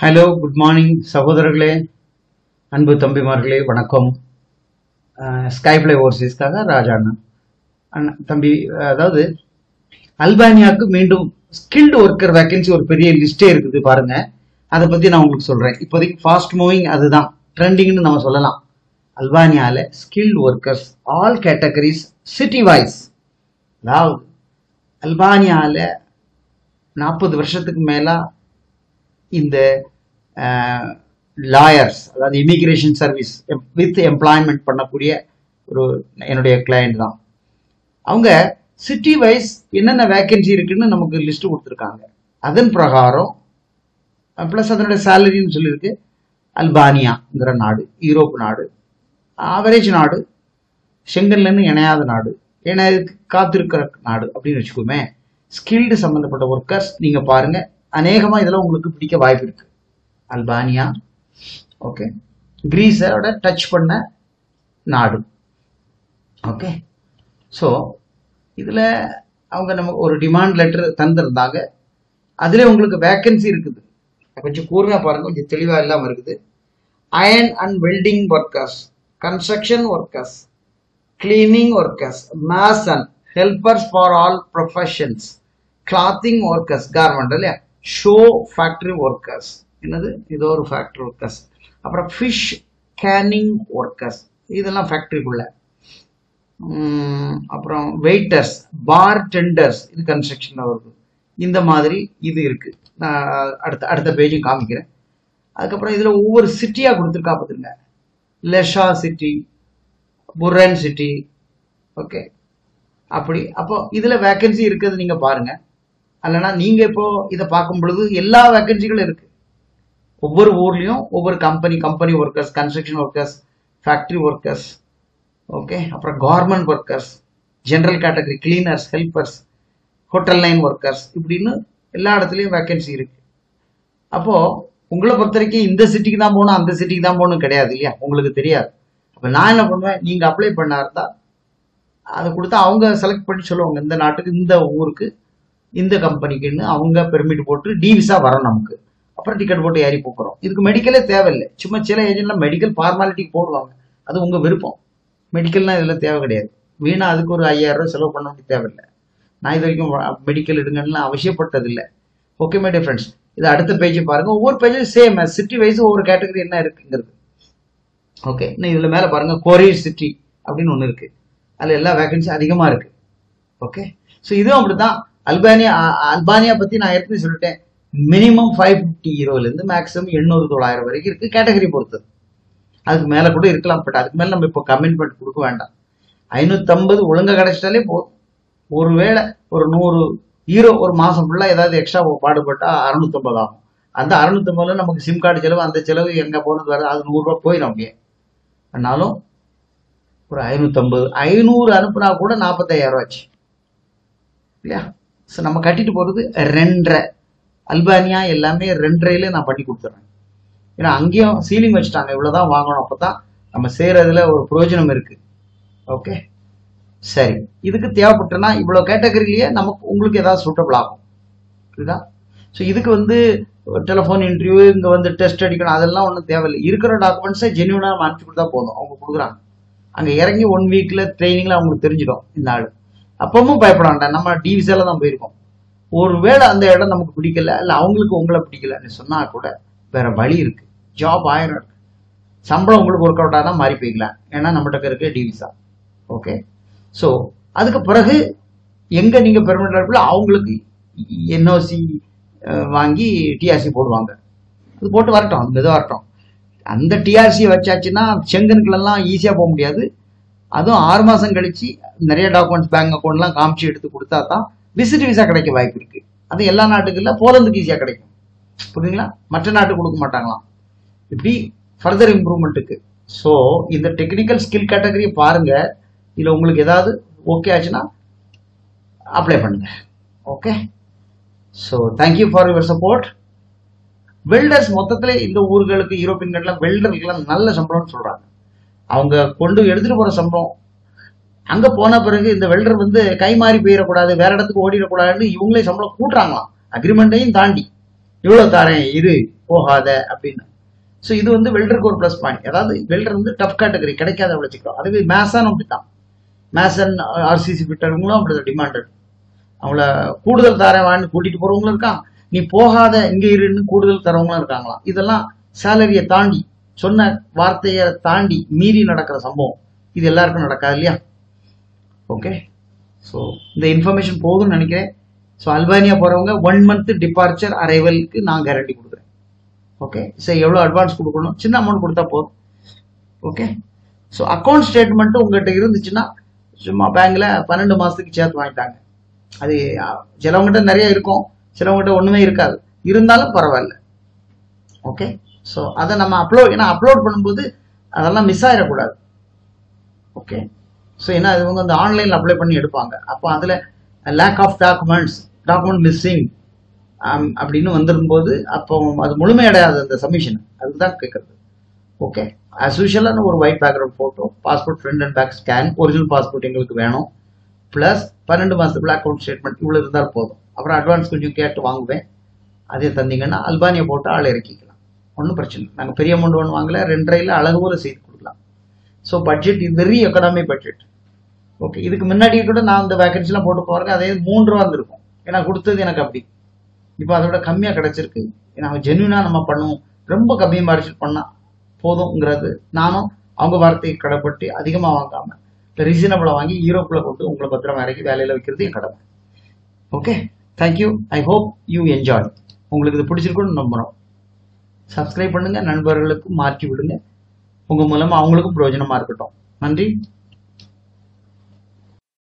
Hello, good morning சகோதரர்களே, அன்பு தம்பிமார்களே, வணக்கம். ஸ்கைப்ளை ஓவர்சீஸ்க்காக ராஜா அண்ணா தம்பி. அதாவது அல்பானியாவுக்கு மீண்டும் ஸ்கில்டு ஒர்க்கர் வேகன்சி ஒரு பெரிய லிஸ்டே இருக்குது பாருங்க. அதை பத்தி நான் உங்களுக்கு சொல்றேன். இப்போதைக்கு ஃபாஸ்ட் மூவிங் அதுதான் ட்ரெண்டிங்னு நம்ம சொல்லலாம். அல்பானியாவில் skilled workers all categories city wise. அதாவது அல்பானியாவில் 40 வருஷத்துக்கு மேலா இந்த லாயர்ஸ், அதாவது இமிகிரேஷன் சர்வீஸ் வித் எம்ப்ளாய்மெண்ட் பண்ணக்கூடிய ஒரு என்னுடைய கிளையண்ட் தான். அவங்க சிட்டி வைஸ் என்னென்ன வேக்கன்சி இருக்குன்னு நமக்கு லிஸ்ட் கொடுத்துருக்காங்க. அதன் பிரகாரம் ப்ளஸ் அதனுடைய சேலரின்னு சொல்லியிருக்கு. அல்பானியாங்கிற நாடு யூரோப் நாடு, ஆவரேஜ் நாடு, செங்கன்லேருந்து இணையாத நாடு, இணையதுக்கு காத்திருக்கிற நாடு அப்படின்னு வச்சுக்கோமே. ஸ்கில்டு சம்பந்தப்பட்ட ஒர்க்கர்ஸ் நீங்க பாருங்க, அநேகமா இதெல்லாம் உங்களுக்கு பிடிக்க வாய்ப்பு இருக்கு. அல்பானியா, ஓகே, கிரீஸோட டச் பண்ண நாடு. ஓகே, ஸோ இதில் அவங்க நமக்கு ஒரு டிமாண்ட் லெட்டர் தந்திருந்தாங்க. அதில் உங்களுக்கு வேக்கன்சி இருக்குது. கொஞ்சம் கூர்மையா பாருங்க, கொஞ்சம் தெளிவாக இல்லாமல் இருக்குது. Iron and welding workers, construction workers, cleaning workers, Mason, helpers for all professions, clothing workers, garment இல்லையா, ஷோ ஃபேக்டரி ஒர்க்கர்ஸ், என்னது இது ஒரு ஃபேக்டரி ஒர்க்கர்ஸ், அப்புறம் ஃபிஷ் கேனிங் ஒர்க்கர்ஸ், இதெல்லாம் ஃபேக்டரிக்குள்ள, அப்புறம் வெயிட்டர்ஸ், பார் டெண்டர்ஸ், இது கன்ஸ்ட்ரக்ஷன் வருது. இந்த மாதிரி இது இருக்கு. நான் அடுத்த பேஜும் காமிக்கிறேன். அதுக்கப்புறம் இதுல ஒவ்வொரு சிட்டியா கொடுத்துருக்கா பார்த்துருங்க. லெஷா சிட்டி, புரன் சிட்டி, ஓகே, அப்படி. அப்போ இதுல வேக்கன்சி இருக்குது, நீங்க பாருங்க. அல்லனா நீங்க இப்போ இதை பார்க்கும் பொழுது எல்லா வேக்கன்சிகளும் இருக்கு. ஒவ்வொரு ஊர்லயும் ஒவ்வொரு company workers, construction workers, factory workers, okay, அப்புறம் garment workers, general category, cleaners, helpers, hotel line workers, இப்படின்னு எல்லா இடத்துலயும் வேக்கன்சி இருக்கு. அப்போ உங்களை பொறுத்த வரைக்கும் இந்த சிட்டிக்கு தான் போகணும், அந்த சிட்டிக்கு தான் போகணும் கிடையாது இல்லையா, உங்களுக்கு தெரியாது. அப்ப நான் என்ன பண்ணுவேன், நீங்க அப்ளை பண்ணா இருந்தா அதை கொடுத்தா அவங்க செலக்ட் பண்ணி சொல்லுவாங்க, இந்த நாட்டுக்கு, இந்த ஊருக்கு, இந்த கம்பெனிக்குன்னு அவங்க பெர்மிட் போட்டு டிவிசா வரும் நமக்கு. அப்புறம் டிக்கெட் போட்டு ஏறி போகிறோம். இதுக்கு மெடிக்கலே தேவையில்லை. சும்மா சில ஏஜென்ட்ல மெடிக்கல் ஃபார்மாலிட்டிக்கு போடுவாங்க, அது உங்க விருப்பம். மெடிக்கல்லாம் இதில் தேவை கிடையாது. வீணா அதுக்கு ஒரு 5000 ரூபாய் செலவு பண்ண வேண்டிய தேவையில்லை. நான் இது வரைக்கும் மெடிக்கல் எடுங்கன்னு அவசியப்பட்டதில்லை. ஓகே மை டியர் ஃப்ரெண்ட்ஸ், இது அடுத்த பேஜ் பாருங்க. ஒவ்வொரு பேஜும் சேம் சிட்டி வைஸ் ஒவ்வொரு கேட்டகரி என்ன இருக்குங்கிறது. ஓகே, இன்னும் இதுல மேல பாருங்க, கொரியர் சிட்டி அப்படின்னு ஒன்று இருக்கு. அதுல எல்லா வேகன்சி அதிகமா இருக்கு. ஓகே, ஸோ இதுவும் அப்படித்தான். அல்பானியா பத்தி நான் ஏற்கனவே சொல்லிட்டேன். மினிமம் 550 யூரோலேருந்து மேக்ஸிமம் 800-900 வரைக்கும் இருக்கு, கேட்டகரி பொறுத்தது. அதுக்கு மேல கூட இருக்கலாம். பட் அதுக்கு மேல நம்ம இப்போ கமிட்மெண்ட் கொடுக்க வேண்டாம். 550 ஒழுங்கா கிடைச்சிட்டாலே போதும். ஒருவேளை ஒரு 100 யூரோ ஒரு மாசம் ஃபுல்லா ஏதாவது எக்ஸ்ட்ரா பாடுபட்டா 650 ஆகும். அந்த 650 நமக்கு சிம் கார்டு செலவு, அந்த செலவு எங்க போனது வர, அது 100 ரூபாய் போயிடும் அப்படியே. ஆனாலும் ஒரு 550 அனுப்புனா கூட 45,000 ரூபாச்சு இல்லையா. ஸோ நம்ம கட்டிட்டு போறது 2.5. அல்பானியா எல்லாமே 2.5 நான் பண்ணி கொடுத்துறேன். ஏன்னா அங்கேயும் சீலிங் வச்சுட்டாங்க, இவ்வளவுதான் வாங்கணும். அப்பதான் நம்ம செய்யறதுல ஒரு பிரயோஜனம் இருக்கு. ஓகே, சரி. இதுக்கு தேவைப்பட்டனா இவ்வளவு கேட்டகரியிலேயே நமக்கு உங்களுக்கு ஏதாவது சூட்டபிள் ஆகும். இதுதான். ஸோ இதுக்கு டெலிஃபோன் இன்டர்வியூ, இங்க டெஸ்ட் அடிக்கணும், அதெல்லாம் ஒன்றும் தேவையில்லை. இருக்கிற டாக்குமெண்ட்ஸை ஜென்யூனா அனுப்பிச்சு கொடுத்தா போதும். அவங்க கொடுக்குறாங்க. அங்க இறங்கி 1 வீக்ல ட்ரைனிங்ல அவங்களுக்கு தெரிஞ்சிடும் இந்த ஆள். அப்பவும் பயப்பட வேண்டாம், நம்ம டிவிசால தான் போயிருக்கோம். ஒருவேளை அந்த இடம் நமக்கு பிடிக்கல, இல்ல அவங்களுக்கு உங்களை பிடிக்கலன்னு சொன்னா கூட வேற வழி இருக்கு. ஜாப் 1000 இருக்கு. சம்பளம் உங்களுக்கு ஒர்க் அவுட் ஆனா மாறி போய்க்கலாம். ஏன்னா நம்மகிட்ட இருக்க டிவிசா. ஓகே, ஸோ அதுக்கு பிறகு எங்க நீங்க பெர்மனன்ட் இருப்பீங்களோ அவங்களுக்கு என்ஓசி வாங்கி டிஆர்சி போடுவாங்க. இது போட்டு வரட்டும், அந்த இதை வரட்டும். அந்த டிஆர்சி வச்சாச்சுன்னா செங்கனுக்குலாம் ஈஸியா போக முடியாது. அதுவும் 6 மாசம் கழிச்சு நிறைய டாக்குமெண்ட்ஸ், பேங்க் அக்கௌண்ட்லாம் காமிச்சு எடுத்து கொடுத்தா தான் விசிட் விசா கிடைக்க வாய்ப்பு இருக்கு. அது எல்லா நாட்டுக்கு இல்லை, போலந்துக்கு ஈஸியா கிடைக்கும். புரியுதுங்களா? மற்ற நாட்டுக்கு கொடுக்க மாட்டாங்களாம். இப்படி ஃபர்தர் இம்ப்ரூவ்மெண்ட்டுக்கு. ஸோ இந்த டெக்னிக்கல் ஸ்கில் கேட்டகரி பாருங்க. இதுல உங்களுக்கு ஏதாவது ஓகே ஆச்சுன்னா அப்ளை பண்ணுங்க. Okay, so thank you for your support. Welders மொத்தத்துல இந்த ஊர்களுக்கு, யூரோப்பியன் கண்ட்ரில் வெல்டர்களுக்கெல்லாம் நல்ல சம்பளம்னு சொல்றாங்க. அவங்க கொண்டு எடுத்துட்டு போற சம்பளம். அங்க போன பிறகு இந்த வெல்டர் கை மாறி போயிடக்கூடாது, வேற இடத்துக்கு ஓடிடக்கூடாதுன்னு இவங்களே சம்பளம் கூட்டுறாங்களாம். அக்ரிமெண்ட்டையும் தாண்டி இவ்வளவு தாரேன் இரு போகாத அப்படின்னு. ஸோ இது வந்து வெல்டருக்கு ஒரு ப்ளஸ் பாயிண்ட். அதாவது வெல்டர் வந்து டஃப் கேட்டகரி, கிடைக்காத வச்சுக்கிறோம். அதுவே மேசன் அப்படித்தான். மேசன் ஆர்சிசி ஃபிட்டருங்களும் அப்படி டிமாண்டட். அவங்கள கூடுதல் தரவான்னு கூட்டிட்டு போறவங்களும் இருக்கான், நீ போகாத இங்க இருன்னு கூடுதல் தரவங்களும் இருக்காங்களாம். இதெல்லாம் சேலரியை தாண்டி, சொன்ன வார்த்தையை தாண்டி மீறி நடக்கிற சம்பவம். இது எல்லாருக்கும் நடக்காது இல்லையா? ஓகே, ஸோ இந்த இன்ஃபர்மேஷன் போதும்னு நினைக்கிறேன். ஸோ அல்பானியா போறவங்க 1 month டிபார்ச்சர் அரைவலுக்கு நான் கேரண்டி கொடுக்குறேன். ஓகே, சரி எவ்வளோ அட்வான்ஸ் கொடுக்கணும், சின்ன அமௌண்ட் கொடுத்தா போதும். ஓகே, ஸோ அக்கௌண்ட் ஸ்டேட்மெண்ட் உங்ககிட்ட இருந்துச்சுன்னா சும்மா பேங்க்ல 12 மாசத்துக்கு சேர்த்து வாங்கிட்டாங்க. அது சிலவங்ககிட்ட நிறைய இருக்கும், சிலவங்ககிட்ட ஒண்ணுமே இருக்காது, இருந்தாலும் பரவாயில்ல. ஓகே, ஸோ அதை நம்ம அப்லோட் பண்ணும்போது அதெல்லாம் மிஸ் ஆயிடக்கூடாது. ஓகே, ஸோ ஏன்னா இவங்க வந்து ஆன்லைனில் அப்ளை பண்ணி எடுப்பாங்க. அப்போ அதில் லேக் ஆஃப் டாக்குமெண்ட் மிஸ்ஸிங் அப்படின்னு வந்துருக்கும்போது அப்போ அது முழுமையடையாது அந்த சப்மிஷன். அதுதான் கேட்குறது. ஓகே, ஆஸ் யூஷுவலான ஒரு white background photo, passport front and back scan, original passport எங்களுக்கு வேணும், ப்ளஸ் 12 மாதத்துக்குள்ள அக்கௌண்ட் ஸ்டேட்மெண்ட், இவ்வளோ இருந்தால் போதும். அப்புறம் அட்வான்ஸ் கொஞ்சம் கேட்டு வாங்குவேன், அதே தந்தீங்கன்னா அல்பானியா போட்டு ஆள் இறக்கிக்கலாம், ஒன்றும் பிரச்சனை இல்லை. நாங்கள் பெரிய அமௌண்ட் ஒன்று வாங்கல, 2.5 அழகு போல செய்து கொடுக்கலாம். ஸோ பட்ஜெட் இது வெரி எக்கனாமி பட்ஜெட். ஓகே, இதுக்கு முன்னாடி கூட நான் இந்த வேகன்சிலாம் போட்டு போகிறேன், அதே 3 ரூபா இருந்திருக்கும். ஏன்னா கொடுத்தது எனக்கு அப்படி. இப்போ அதோட கம்மியாக கிடைச்சிருக்கு. ஏன்னா ஜென்யூனாக நம்ம பண்ணுவோம், ரொம்ப கம்மியாக மார்ஜின் பண்ணால் போதுங்கிறது. நானும் அவங்க வார்த்தையை கடைப்பட்டு அதிகமாக வாங்காமல் ரீசனபிளாக வாங்கி யூரோப்பில் கொண்டு உங்களை பத்திரமா இறக்கி வேலையில் வைக்கிறது என் கடமை. Okay, thank you. I hope you enjoy. உங்களுக்கு இது பிடிச்சிருக்குன்னு நம்புகிறோம். சப்ஸ்கிரைப் பண்ணுங்க, நண்பர்களுக்கு மாற்றி விடுங்க, உங்க மூலமா அவங்களுக்கும் பிரயோஜனமா இருக்கட்டும். நன்றி.